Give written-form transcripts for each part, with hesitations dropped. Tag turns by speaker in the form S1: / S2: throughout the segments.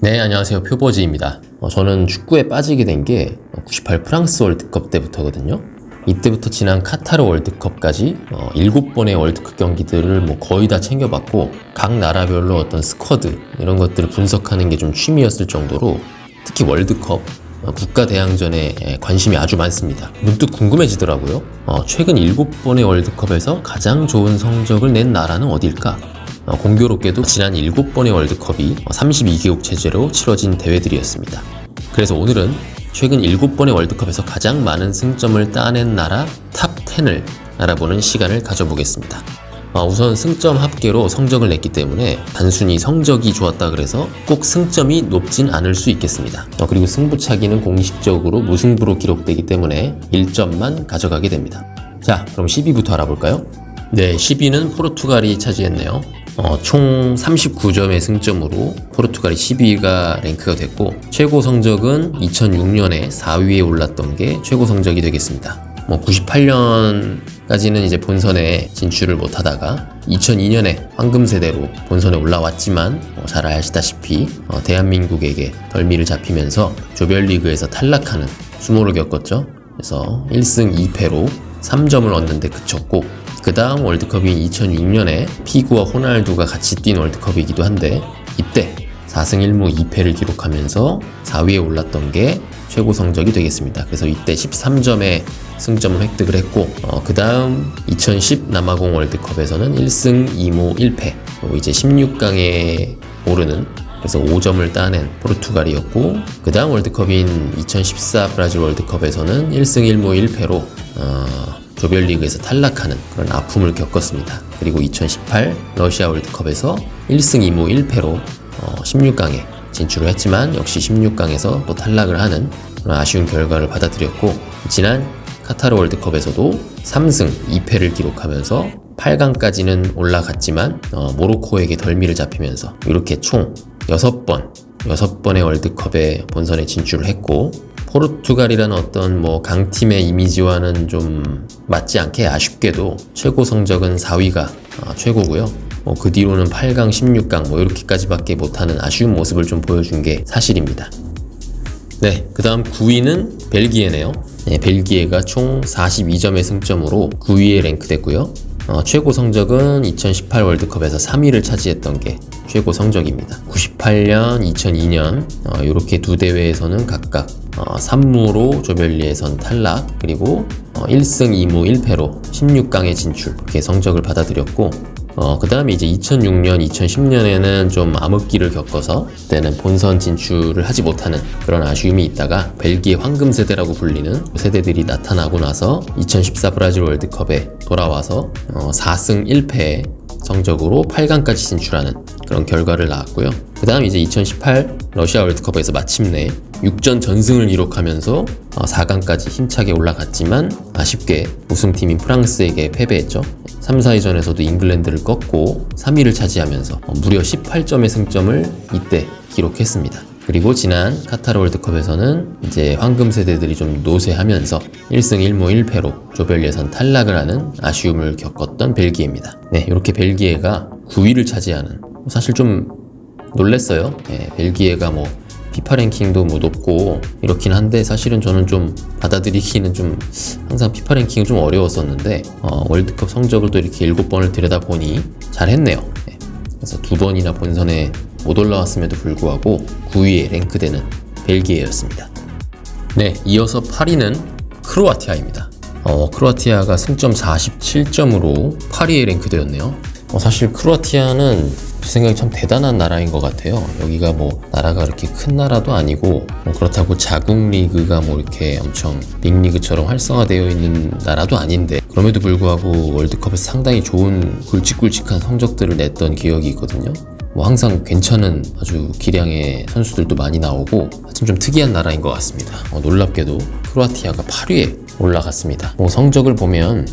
S1: 네, 안녕하세요. 표보지입니다. 저는 축구에 빠지게 된 게 98 프랑스 월드컵 때부터거든요. 이때부터 지난 카타르 월드컵까지 7번의 월드컵 경기들을 거의 다 챙겨봤고, 각 나라별로 어떤 스쿼드 이런 것들을 분석하는 게 좀 취미였을 정도로 특히 월드컵 국가 대항전에 관심이 아주 많습니다. 문득 궁금해지더라고요. 최근 7번의 월드컵에서 가장 좋은 성적을 낸 나라는 어딜까? 공교롭게도 지난 7번의 월드컵이 32개국 체제로 치러진 대회들이었습니다. 그래서 오늘은 최근 7번의 월드컵에서 가장 많은 승점을 따낸 나라 탑 10을 알아보는 시간을 가져보겠습니다. 우선 승점 합계로 성적을 냈기 때문에 단순히 성적이 좋았다 그래서 꼭 승점이 높진 않을 수 있겠습니다. 그리고 승부차기는 공식적으로 무승부로 기록되기 때문에 1점만 가져가게 됩니다. 자, 그럼 10위부터 알아볼까요? 네, 10위는 포르투갈이 차지했네요. 총 39점의 승점으로 포르투갈이 10위가 랭크가 됐고, 최고 성적은 2006년에 4위에 올랐던 게 최고 성적이 되겠습니다. 98년까지는 이제 본선에 진출을 못하다가 2002년에 황금세대로 본선에 올라왔지만 잘 아시다시피 대한민국에게 덜미를 잡히면서 조별리그에서 탈락하는 수모를 겪었죠. 그래서 1승 2패로 3점을 얻는데 그쳤고, 그 다음 월드컵인 2006년에 피구와 호날두가 같이 뛴 월드컵이기도 한데, 이때 4승 1무 2패를 기록하면서 4위에 올랐던 게 최고 성적이 되겠습니다. 그래서 이때 13점의 승점을 획득을 했고, 그 다음 2010 남아공 월드컵에서는 1승 2무 1패, 이제 16강에 오르는, 그래서 5점을 따낸 포르투갈이었고, 그 다음 월드컵인 2014 브라질 월드컵에서는 1승 1무 1패로 조별리그에서 탈락하는 그런 아픔을 겪었습니다. 그리고 2018 러시아 월드컵에서 1승 2무 1패로 16강에 진출을 했지만 역시 16강에서 또 탈락을 하는 그런 아쉬운 결과를 받아들였고, 지난 카타르 월드컵에서도 3승 2패를 기록하면서 8강까지는 올라갔지만 모로코에게 덜미를 잡히면서 이렇게 총 6번의 월드컵에 본선에 진출을 했고, 포르투갈이라는 어떤 강팀의 이미지와는 좀 맞지 않게 아쉽게도 최고 성적은 4위가 최고고요. 그 뒤로는 8강, 16강 이렇게까지밖에 못하는 아쉬운 모습을 좀 보여준 게 사실입니다. 네, 그 다음 9위는 벨기에네요. 네, 벨기에가 총 42점의 승점으로 9위에 랭크됐고요. 최고 성적은 2018 월드컵에서 3위를 차지했던 게 최고 성적입니다. 98년, 2002년 이렇게 두 대회에서는 각각 3무로 조별리에선 탈락, 그리고 1승 2무 1패로 16강에 진출, 이렇게 성적을 받아들였고, 그 다음에 이제 2006년, 2010년에는 좀 암흑기를 겪어서 그때는 본선 진출을 하지 못하는 그런 아쉬움이 있다가 벨기에 황금세대라고 불리는 세대들이 나타나고 나서 2014 브라질 월드컵에 돌아와서 4승 1패의 성적으로 8강까지 진출하는 그런 결과를 낳았고요. 그 다음 이제 2018 러시아 월드컵에서 마침내 6전 전승을 기록하면서 4강까지 힘차게 올라갔지만 아쉽게 우승팀인 프랑스에게 패배했죠. 3, 4위전에서도 잉글랜드를 꺾고 3위를 차지하면서 무려 18점의 승점을 이때 기록했습니다. 그리고 지난 카타르 월드컵에서는 이제 황금 세대들이 좀 노쇠하면서 1승 1무 1패로 조별 예선 탈락을 하는 아쉬움을 겪었던 벨기에입니다. 네, 이렇게 벨기에가 9위를 차지하는, 사실 좀 놀랬어요. 네, 벨기에가 피파 랭킹도 높고 이렇긴 한데, 사실은 저는 좀 받아들이기는 좀 항상 피파 랭킹은 좀 어려웠었는데 월드컵 성적을 또 이렇게 7번을 들여다보니 잘했네요. 네. 그래서 2번이나 본선에 못 올라왔음에도 불구하고 9위에 랭크되는 벨기에였습니다. 네, 이어서 8위는 크로아티아입니다. 크로아티아가 승점 47점으로 8위에 랭크되었네요. 사실 크로아티아는 제 생각에 참 대단한 나라인 것 같아요. 여기가 나라가 그렇게 큰 나라도 아니고 그렇다고 자국 리그가 이렇게 엄청 빅리그처럼 활성화되어 있는 나라도 아닌데, 그럼에도 불구하고 월드컵에서 상당히 좋은 굵직굵직한 성적들을 냈던 기억이 있거든요. 항상 괜찮은 아주 기량의 선수들도 많이 나오고, 하여튼 좀 특이한 나라인 것 같습니다. 놀랍게도 크로아티아가 8위에 올라갔습니다. 성적을 보면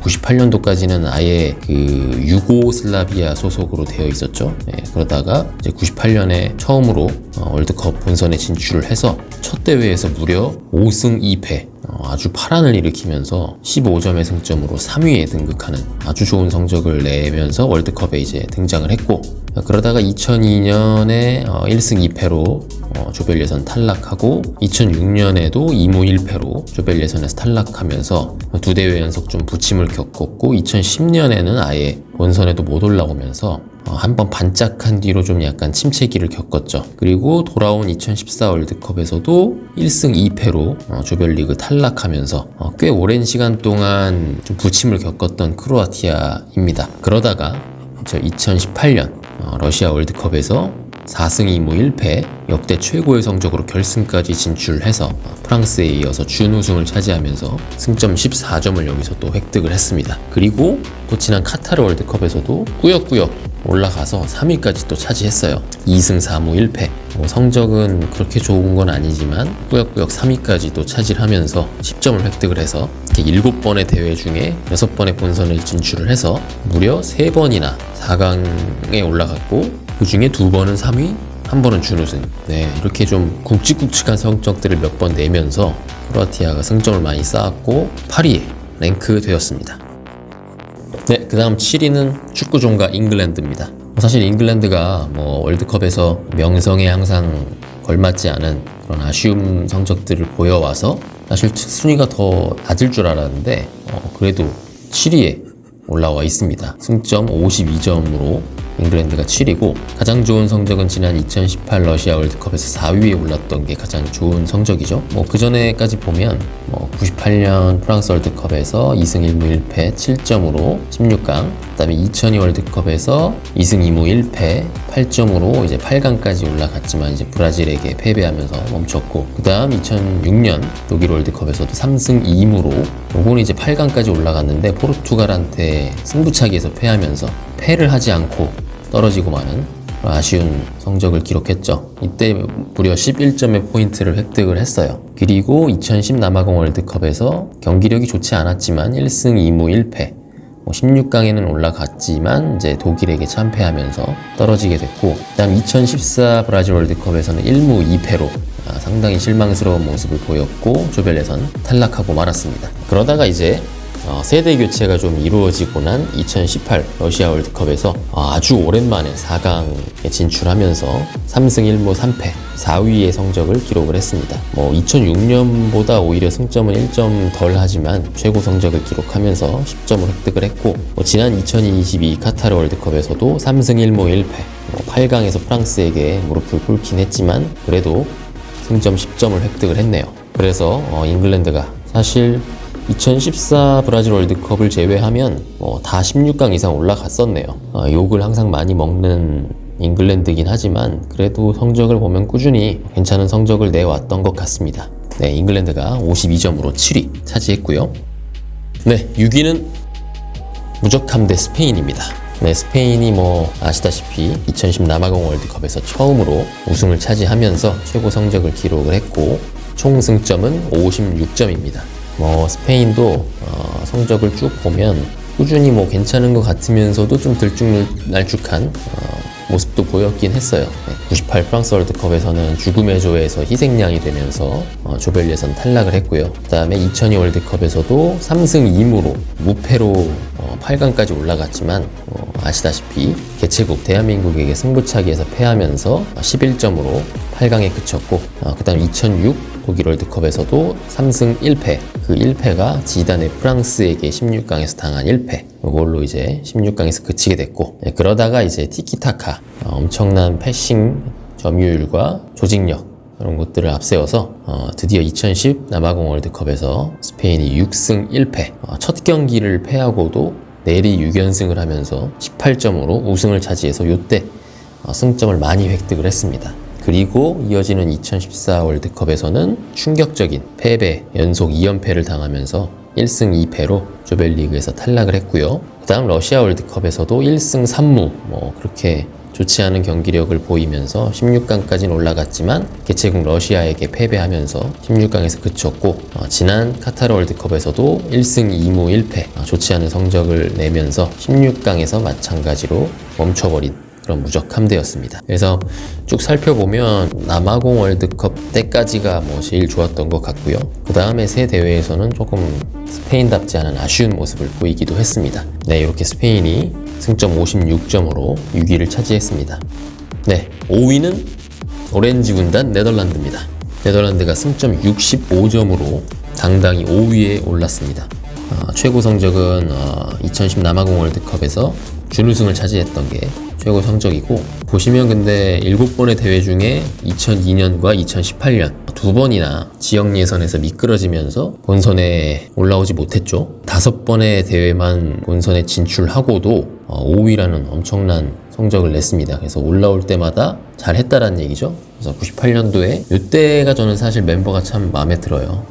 S1: 98년도까지는 아예 그 유고슬라비아 소속으로 되어 있었죠. 네, 그러다가 이제 98년에 처음으로 월드컵 본선에 진출을 해서 첫 대회에서 무려 5승 2패 아주 파란을 일으키면서 15점의 승점으로 3위에 등극하는 아주 좋은 성적을 내면서 월드컵에 이제 등장을 했고, 그러다가 2002년에 1승 2패로 조별 예선 탈락하고 2006년에도 2무 1패로 조별 예선에서 탈락하면서 두 대회 연속 좀 부침을 겪었고, 2010년에는 아예 본선에도 못 올라오면서 한번 반짝한 뒤로 좀 약간 침체기를 겪었죠. 그리고 돌아온 2014 월드컵에서도 1승 2패로 조별리그 탈락하면서 꽤 오랜 시간 동안 좀 부침을 겪었던 크로아티아입니다. 그러다가 2018년 러시아 월드컵에서 4승 2무 1패 역대 최고의 성적으로 결승까지 진출해서 프랑스에 이어서 준우승을 차지하면서 승점 14점을 여기서 또 획득을 했습니다. 그리고 또 지난 카타르 월드컵에서도 꾸역꾸역 올라가서 3위까지 또 차지했어요. 2승 4무 1패. 성적은 그렇게 좋은 건 아니지만 꾸역꾸역 3위까지 또 차지하면서 10점을 획득을 해서 이렇게 7번의 대회 중에 6번의 본선을 진출을 해서 무려 3번이나 4강에 올라갔고, 그 중에 2번은 3위, 1번은 준우승. 네, 이렇게 좀 굵직굵직한 성적들을 몇 번 내면서 크로아티아가 승점을 많이 쌓았고 8위에 랭크되었습니다. 네, 그 다음 7위는 축구 종가 잉글랜드입니다. 사실 잉글랜드가 월드컵에서 명성에 항상 걸맞지 않은 그런 아쉬운 성적들을 보여와서 사실 순위가 더 낮을 줄 알았는데 그래도 7위에 올라와 있습니다. 승점 52점으로 잉글랜드가 7위고, 가장 좋은 성적은 지난 2018 러시아 월드컵에서 4위에 올랐던 게 가장 좋은 성적이죠. 그 전에까지 보면 98년 프랑스 월드컵에서 2승 1무 1패 7점으로 16강, 그 다음에 2002 월드컵에서 2승 2무 1패 8점으로 이제 8강까지 올라갔지만 이제 브라질에게 패배하면서 멈췄고, 그 다음 2006년 독일 월드컵에서도 3승 2무로 요거는 이제 8강까지 올라갔는데 포르투갈한테 승부차기에서 패하면서 패를 하지 않고 떨어지고 마는 아쉬운 성적을 기록했죠. 이때 무려 11점의 포인트를 획득을 했어요. 그리고 2010 남아공 월드컵에서 경기력이 좋지 않았지만 1승 2무 1패 16강에는 올라갔지만 이제 독일에게 참패하면서 떨어지게 됐고, 그다음 2014 브라질 월드컵에서는 1무 2패로 상당히 실망스러운 모습을 보였고 조별 예선 탈락하고 말았습니다. 그러다가 이제 세대 교체가 좀 이루어지고 난 2018 러시아 월드컵에서 아주 오랜만에 4강에 진출하면서 3승 1무 3패 4위의 성적을 기록을 했습니다. 2006년보다 오히려 승점은 1점 덜 하지만 최고 성적을 기록하면서 10점을 획득을 했고, 지난 2022 카타르 월드컵에서도 3승 1무 1패 8강에서 프랑스에게 무릎을 꿇긴 했지만 그래도 승점 10점을 획득을 했네요. 그래서 잉글랜드가 사실 2014 브라질 월드컵을 제외하면 다 16강 이상 올라갔었네요. 욕을 항상 많이 먹는 잉글랜드긴 하지만 그래도 성적을 보면 꾸준히 괜찮은 성적을 내왔던 것 같습니다. 네, 잉글랜드가 52점으로 7위 차지했고요. 네, 6위는 무적함 대 스페인입니다. 네, 스페인이 아시다시피 2010 남아공 월드컵에서 처음으로 우승을 차지하면서 최고 성적을 기록을 했고 총 승점은 56점입니다. 스페인도 성적을 쭉 보면 꾸준히 괜찮은 것 같으면서도 좀 들쭉날쭉한 모습도 보였긴 했어요. 98 프랑스 월드컵에서는 죽음의 조에서 희생양이 되면서 조별 예선 탈락을 했고요. 그 다음에 2002 월드컵에서도 3승 2무로 무패로 8강까지 올라갔지만 아시다시피 개최국 대한민국에게 승부차기에서 패하면서 11점으로 8강에 그쳤고, 그 다음 2006 독일 월드컵에서도 3승 1패, 그 1패가 지단의 프랑스에게 16강에서 당한 1패, 이걸로 이제 16강에서 그치게 됐고, 그러다가 이제 티키타카, 엄청난 패싱 점유율과 조직력 이런 것들을 앞세워서 드디어 2010 남아공 월드컵에서 스페인이 6승 1패, 첫 경기를 패하고도 내리 6연승을 하면서 18점으로 우승을 차지해서 이때 승점을 많이 획득을 했습니다. 그리고 이어지는 2014 월드컵에서는 충격적인 패배, 연속 2연패를 당하면서 1승 2패로 조별리그에서 탈락을 했고요. 그 다음 러시아 월드컵에서도 1승 3무, 그렇게 좋지 않은 경기력을 보이면서 16강까지는 올라갔지만 개최국 러시아에게 패배하면서 16강에서 그쳤고, 지난 카타르 월드컵에서도 1승 2무 1패, 좋지 않은 성적을 내면서 16강에서 마찬가지로 멈춰버린 그런 무적함대였습니다. 그래서 쭉 살펴보면 남아공 월드컵 때까지가 뭐 제일 좋았던 것 같고요. 그 다음에 세 대회에서는 조금 스페인답지 않은 아쉬운 모습을 보이기도 했습니다. 네, 이렇게 스페인이 승점 56점으로 6위를 차지했습니다. 네, 5위는 오렌지 군단 네덜란드입니다. 네덜란드가 승점 65점으로 당당히 5위에 올랐습니다. 최고 성적은 2010 남아공 월드컵에서 준우승을 차지했던 게 최고 성적이고, 보시면 근데 7번의 대회 중에 2002년과 2018년 두 번이나 지역 예선에서 미끄러지면서 본선에 올라오지 못했죠. 5번의 대회만 본선에 진출하고도 5위라는 엄청난 성적을 냈습니다. 그래서 올라올 때마다 잘했다라는 얘기죠. 그래서 98년도에 이때가 저는 사실 멤버가 참 마음에 들어요.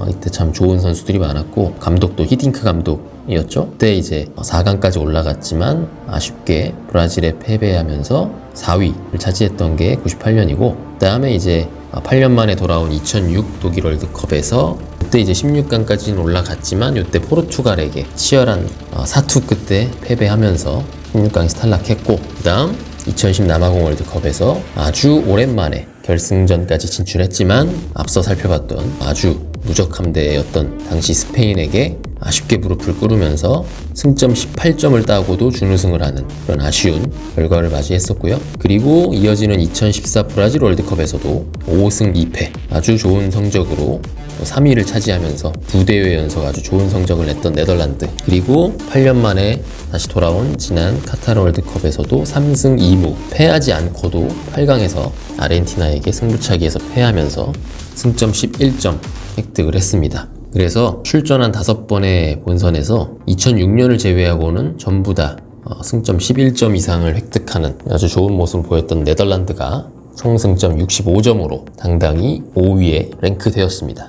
S1: 이때 참 좋은 선수들이 많았고, 감독도 히딩크 감독이었죠. 그때 이제 4강까지 올라갔지만 아쉽게 브라질에 패배하면서 4위를 차지했던 게 98년이고, 그 다음에 이제 8년 만에 돌아온 2006 독일 월드컵에서 그때 이제 16강까지는 올라갔지만 이때 포르투갈에게 치열한 사투 끝에 패배하면서 16강에서 탈락했고, 그 다음 2010 남아공 월드컵에서 아주 오랜만에 결승전까지 진출했지만 앞서 살펴봤던 아주 무적함대였던 당시 스페인에게 아쉽게 무릎을 꿇으면서 승점 18점을 따고도 준우승을 하는 그런 아쉬운 결과를 맞이했었고요. 그리고 이어지는 2014 브라질 월드컵에서도 5승 2패 아주 좋은 성적으로 3위를 차지하면서 2대회 연속 아주 좋은 성적을 냈던 네덜란드, 그리고 8년 만에 다시 돌아온 지난 카타르 월드컵에서도 3승 2무 패하지 않고도 8강에서 아르헨티나에게 승부차기에서 패하면서 승점 11점 획득을 했습니다. 그래서 출전한 5번의 본선에서 2006년을 제외하고는 전부 다 승점 11점 이상을 획득하는 아주 좋은 모습을 보였던 네덜란드가 총 승점 65점으로 당당히 5위에 랭크되었습니다.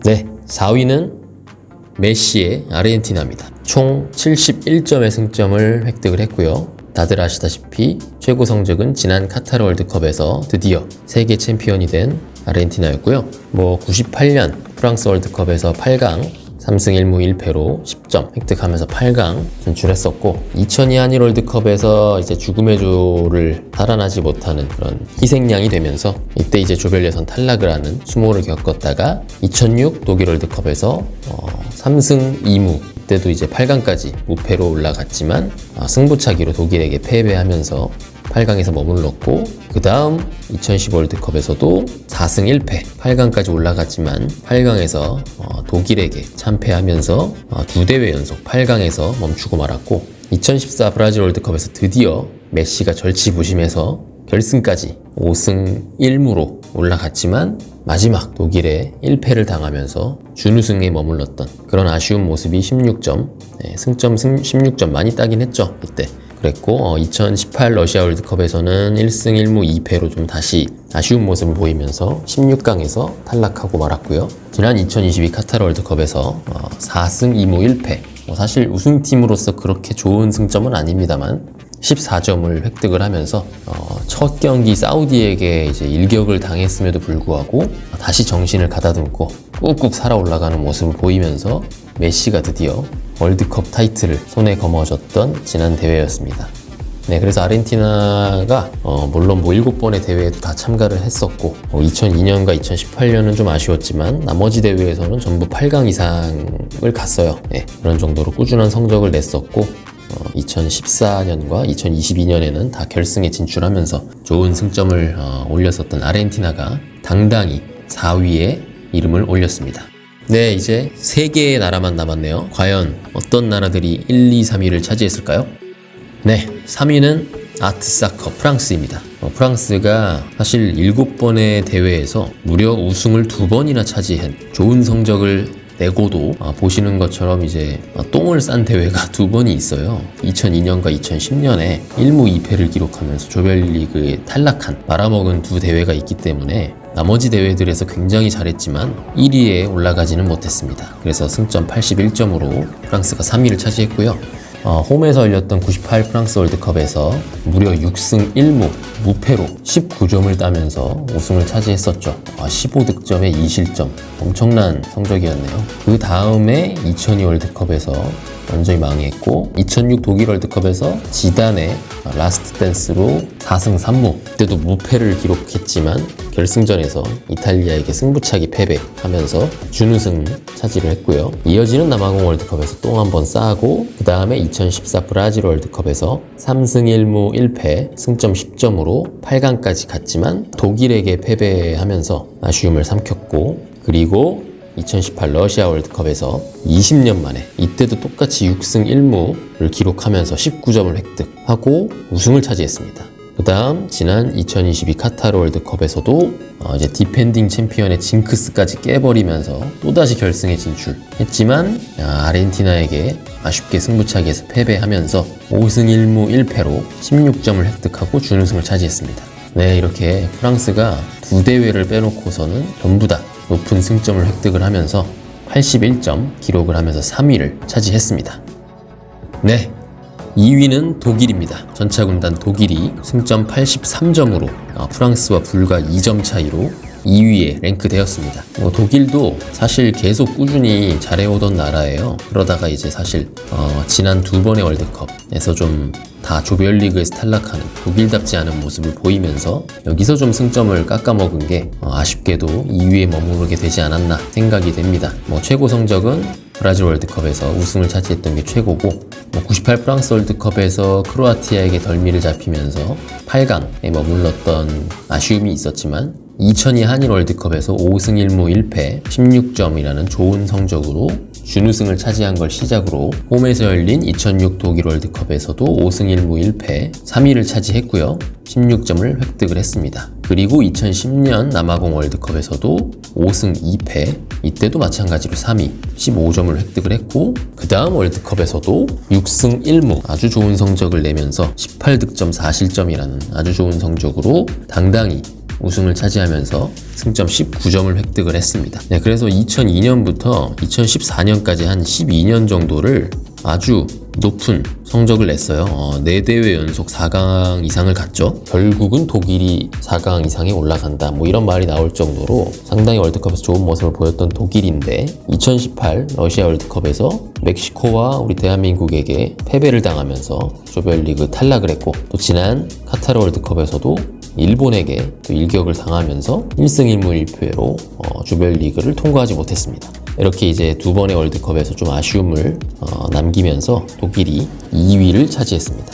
S1: 네, 4위는 메시의 아르헨티나입니다. 총 71점의 승점을 획득을 했고요. 다들 아시다시피 최고 성적은 지난 카타르 월드컵에서 드디어 세계 챔피언이 된 아르헨티나였고요. 98년 프랑스 월드컵에서 8강 3승 1무 1패로 10점 획득하면서 8강 진출했었고, 2002 한일 월드컵에서 이제 죽음의 조를 살아나지 못하는 그런 희생양이 되면서 이때 이제 조별 예선 탈락을 하는 수모를 겪었다가 2006 독일 월드컵에서 3승 2무, 이때도 이제 8강까지 무패로 올라갔지만 승부차기로 독일에게 패배하면서 8강에서 머물렀고, 그 다음 2010 월드컵에서도 4승 1패 8강까지 올라갔지만 8강에서 독일에게 참패하면서 2대회 연속 8강에서 멈추고 말았고, 2014 브라질 월드컵에서 드디어 메시가 절치부심해서 결승까지 5승 1무로 올라갔지만 마지막 독일에 1패를 당하면서 준우승에 머물렀던 그런 아쉬운 모습이 16점, 승점 16점 많이 따긴 했죠. 이때 그랬고, 2018 러시아 월드컵에서는 1승 1무 2패로 좀 다시 아쉬운 모습을 보이면서 16강에서 탈락하고 말았고요. 지난 2022 카타르 월드컵에서 4승 2무 1패, 사실 우승팀으로서 그렇게 좋은 승점은 아닙니다만 14점을 획득을 하면서 첫 경기 사우디에게 이제 일격을 당했음에도 불구하고 다시 정신을 가다듬고 꾹꾹 살아 올라가는 모습을 보이면서 메시가 드디어 월드컵 타이틀을 손에 거머쥐었던 지난 대회였습니다. 네, 그래서 아르헨티나가 물론 7번의 대회에도 다 참가를 했었고 2002년과 2018년은 좀 아쉬웠지만 나머지 대회에서는 전부 8강 이상을 갔어요. 네, 그런 정도로 꾸준한 성적을 냈었고 2014년과 2022년에는 다 결승에 진출하면서 좋은 승점을 올렸었던 아르헨티나가 당당히 4위에 이름을 올렸습니다. 네, 이제 3개의 나라만 남았네요. 과연 어떤 나라들이 1, 2, 3위를 차지했을까요? 네, 3위는 아트사커 프랑스입니다. 프랑스가 사실 7번의 대회에서 무려 우승을 2번이나 차지한 좋은 성적을 내고도 보시는 것처럼 이제 똥을 싼 대회가 2번이 있어요. 2002년과 2010년에 1무 2패를 기록하면서 조별리그에 탈락한 말아먹은 2 대회가 있기 때문에 나머지 대회들에서 굉장히 잘했지만 1위에 올라가지는 못했습니다. 그래서 승점 81점으로 프랑스가 3위를 차지했고요. 홈에서 열렸던 98 프랑스 월드컵에서 무려 6승 1무 무패로 19점을 따면서 우승을 차지했었죠. 15득점에 2실점, 엄청난 성적이었네요. 그 다음에 2002 월드컵에서 완전히 망했고 2006 독일 월드컵에서 지단의 라스트 댄스로 4승 3무 그때도 무패를 기록했지만 결승전에서 이탈리아에게 승부차기 패배하면서 준우승 차지를 했고요. 이어지는 남아공 월드컵에서 또 한 번 쌓고 그 다음에 2014 브라질 월드컵에서 3승 1무 1패 승점 10점으로 8강까지 갔지만 독일에게 패배하면서 아쉬움을 삼켰고 그리고 2018 러시아 월드컵에서 20년 만에 이때도 똑같이 6승 1무를 기록하면서 19점을 획득하고 우승을 차지했습니다. 그 다음 지난 2022 카타르 월드컵에서도 이제 디펜딩 챔피언의 징크스까지 깨버리면서 또다시 결승에 진출했지만 아르헨티나에게 아쉽게 승부차기에서 패배하면서 5승 1무 1패로 16점을 획득하고 준우승을 차지했습니다. 네, 이렇게 프랑스가 두 대회를 빼놓고서는 전부 다 높은 승점을 획득을 하면서 81점 기록을 하면서 3위를 차지했습니다. 네, 2위는 독일입니다. 전차군단 독일이 승점 83점으로 프랑스와 불과 2점 차이로 2위에 랭크되었습니다. 독일도 사실 계속 꾸준히 잘해오던 나라예요. 그러다가 이제 사실 지난 두 번의 월드컵에서 좀 다 조별리그에서 탈락하는 독일답지 않은 모습을 보이면서 여기서 좀 승점을 깎아먹은 게 아쉽게도 2위에 머무르게 되지 않았나 생각이 됩니다. 최고 성적은 브라질 월드컵에서 우승을 차지했던 게 최고고 98 프랑스 월드컵에서 크로아티아에게 덜미를 잡히면서 8강에 머물렀던 아쉬움이 있었지만 2002 한일 월드컵에서 5승 1무 1패 16점이라는 좋은 성적으로 준우승을 차지한 걸 시작으로 홈에서 열린 2006 독일 월드컵에서도 5승 1무 1패 3위를 차지했고요. 16점을 획득을 했습니다. 그리고 2010년 남아공 월드컵에서도 5승 2패 이때도 마찬가지로 3위 15점을 획득을 했고 그 다음 월드컵에서도 6승 1무 아주 좋은 성적을 내면서 18득점 4실점이라는 아주 좋은 성적으로 당당히 우승을 차지하면서 승점 19점을 획득을 했습니다. 네, 그래서 2002년부터 2014년까지 한 12년 정도를 아주 높은 성적을 냈어요. 4대회 연속 4강 이상을 갔죠. 결국은 독일이 4강 이상에 올라간다 이런 말이 나올 정도로 상당히 월드컵에서 좋은 모습을 보였던 독일인데 2018 러시아 월드컵에서 멕시코와 우리 대한민국에게 패배를 당하면서 조별리그 탈락을 했고 또 지난 카타르 월드컵에서도 일본에게 또 일격을 당하면서 1승 1무 1패로 조별리그를 통과하지 못했습니다. 이렇게 이제 두 번의 월드컵에서 좀 아쉬움을 남기면서 독일이 2위를 차지했습니다.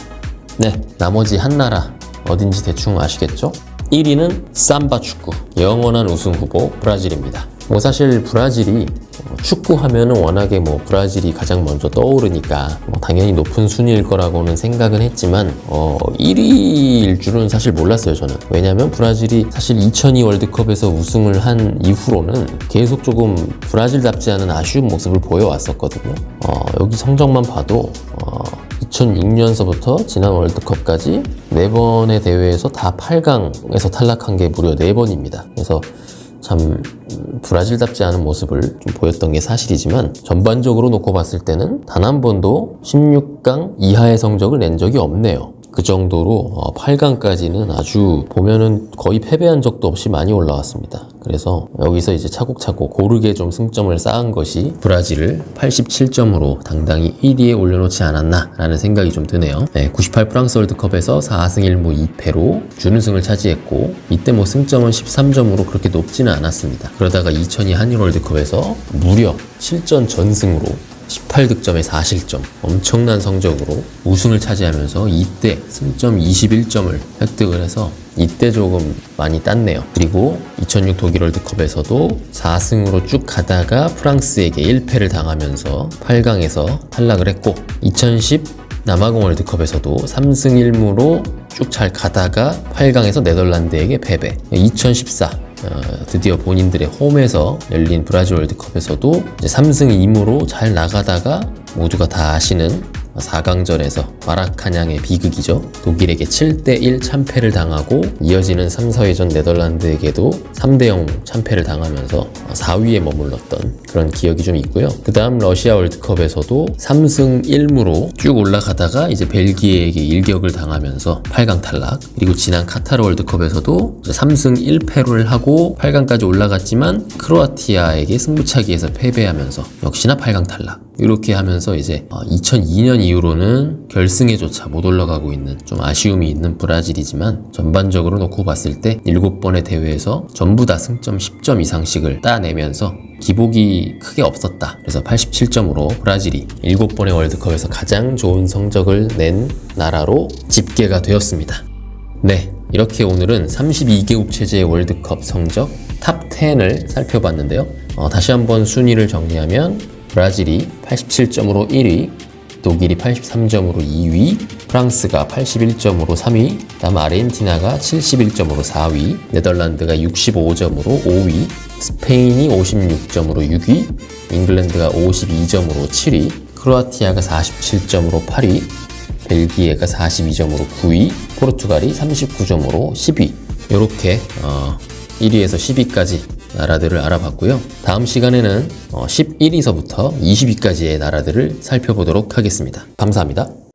S1: 네, 나머지 한 나라 어딘지 대충 아시겠죠? 1위는 삼바 축구, 영원한 우승 후보 브라질입니다. 사실 브라질이 축구하면은 워낙에 브라질이 가장 먼저 떠오르니까 당연히 높은 순위일 거라고는 생각은 했지만 1위일 줄은 사실 몰랐어요 저는. 왜냐면 브라질이 사실 2002 월드컵에서 우승을 한 이후로는 계속 조금 브라질답지 않은 아쉬운 모습을 보여왔었거든요. 여기 성적만 봐도 2006년서부터 지난 월드컵까지 4번의 대회에서 다 8강에서 탈락한 게 무려 4번입니다. 그래서 참 브라질답지 않은 모습을 좀 보였던 게 사실이지만 전반적으로 놓고 봤을 때는 단 한 번도 16강 이하의 성적을 낸 적이 없네요. 그 정도로 8강까지는 아주 보면은 거의 패배한 적도 없이 많이 올라왔습니다. 그래서 여기서 이제 차곡차곡 고르게 좀 승점을 쌓은 것이 브라질을 87점으로 당당히 1위에 올려놓지 않았나 라는 생각이 좀 드네요. 98 프랑스 월드컵에서 4승 1무 2패로 준우승을 차지했고 이때 승점은 13점으로 그렇게 높지는 않았습니다. 그러다가 2002 한일 월드컵에서 무려 7전 전승으로 18득점에 4실점 엄청난 성적으로 우승을 차지하면서 이때 승점 21점을 획득을 해서 이때 조금 많이 땄네요. 그리고 2006 독일 월드컵에서도 4승으로 쭉 가다가 프랑스에게 1패를 당하면서 8강에서 탈락을 했고 2010 남아공 월드컵에서도 3승 1무로 쭉 잘 가다가 8강에서 네덜란드에게 패배. 2014 드디어 본인들의 홈에서 열린 브라질 월드컵에서도 이제 3승 2무로 잘 나가다가 모두가 다 아시는 4강전에서 마라카냥의 비극이죠. 독일에게 7대1 참패를 당하고 이어지는 3, 4회전 네덜란드에게도 3대0 참패를 당하면서 4위에 머물렀던 그런 기억이 좀 있고요. 그 다음 러시아 월드컵에서도 3승 1무로 쭉 올라가다가 이제 벨기에에게 일격을 당하면서 8강 탈락. 그리고 지난 카타르 월드컵에서도 3승 1패를 하고 8강까지 올라갔지만 크로아티아에게 승부차기에서 패배하면서 역시나 8강 탈락. 이렇게 하면서 이제 2002년 이후로는 결승에조차 못 올라가고 있는 좀 아쉬움이 있는 브라질이지만 전반적으로 놓고 봤을 때 7번의 대회에서 전부 다 승점 10점 이상씩을 따내면서 기복이 크게 없었다. 그래서 87점으로 브라질이 7번의 월드컵에서 가장 좋은 성적을 낸 나라로 집계가 되었습니다. 네, 이렇게 오늘은 32개국 체제의 월드컵 성적 탑 10을 살펴봤는데요. 다시 한번 순위를 정리하면 브라질이 87점으로 1위, 독일이 83점으로 2위, 프랑스가 81점으로 3위, 다음 아르헨티나가 71점으로 4위, 네덜란드가 65점으로 5위, 스페인이 56점으로 6위, 잉글랜드가 52점으로 7위, 크로아티아가 47점으로 8위, 벨기에가 42점으로 9위, 포르투갈이 39점으로 10위. 이렇게 1위에서 10위까지 나라들을 알아봤고요. 다음 시간에는 11위서부터 20위까지의 나라들을 살펴보도록 하겠습니다. 감사합니다.